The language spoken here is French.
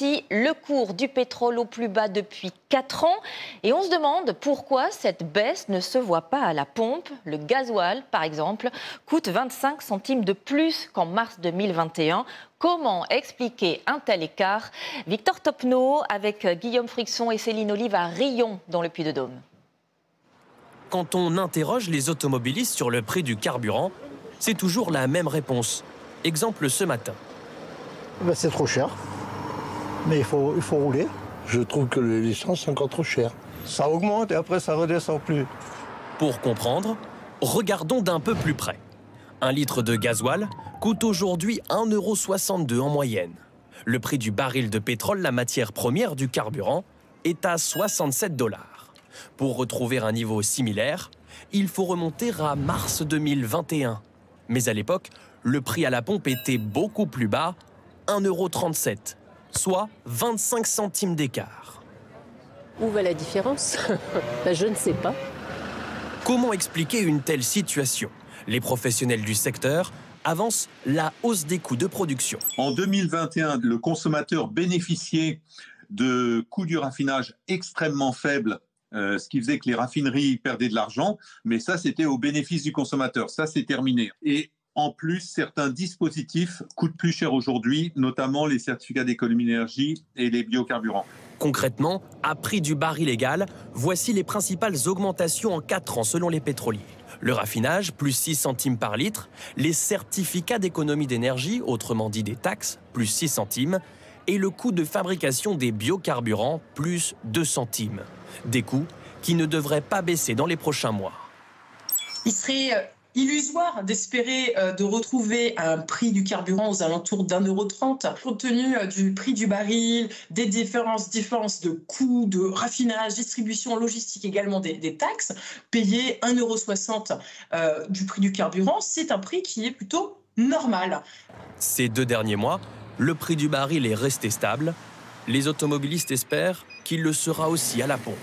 Le cours du pétrole au plus bas depuis 4 ans. Et on se demande pourquoi cette baisse ne se voit pas à la pompe. Le gasoil, par exemple, coûte 25 centimes de plus qu'en mars 2021. Comment expliquer un tel écart? Victor Topneau avec Guillaume Frixon et Céline Olive à Riom, dans le Puy-de-Dôme. Quand on interroge les automobilistes sur le prix du carburant, c'est toujours la même réponse. Exemple ce matin. C'est trop cher. Mais il faut rouler. Je trouve que l'essence est encore trop chère. Ça augmente et après ça redescend plus. Pour comprendre, regardons d'un peu plus près. Un litre de gasoil coûte aujourd'hui 1,62 € en moyenne. Le prix du baril de pétrole, la matière première du carburant, est à 67 $. Pour retrouver un niveau similaire, il faut remonter à mars 2021. Mais à l'époque, le prix à la pompe était beaucoup plus bas, 1,37 €. Soit 25 centimes d'écart. Où va la différence? Je ne sais pas. Comment expliquer une telle situation? Les professionnels du secteur avancent la hausse des coûts de production. En 2021, le consommateur bénéficiait de coûts du raffinage extrêmement faibles, ce qui faisait que les raffineries perdaient de l'argent, mais ça, c'était au bénéfice du consommateur. Ça, c'est terminé. Et en plus, certains dispositifs coûtent plus cher aujourd'hui, notamment les certificats d'économie d'énergie et les biocarburants. Concrètement, à prix du baril égal, voici les principales augmentations en 4 ans selon les pétroliers. Le raffinage, plus 6 centimes par litre, les certificats d'économie d'énergie, autrement dit des taxes, plus 6 centimes, et le coût de fabrication des biocarburants, plus 2 centimes. Des coûts qui ne devraient pas baisser dans les prochains mois. Il serait illusoire d'espérer de retrouver un prix du carburant aux alentours d'1,30 €. Compte tenu du prix du baril, des différences de coûts de raffinage, distribution, logistique, également des taxes, payer 1,60 € du prix du carburant, c'est un prix qui est plutôt normal. Ces 2 derniers mois, le prix du baril est resté stable. Les automobilistes espèrent qu'il le sera aussi à la pompe.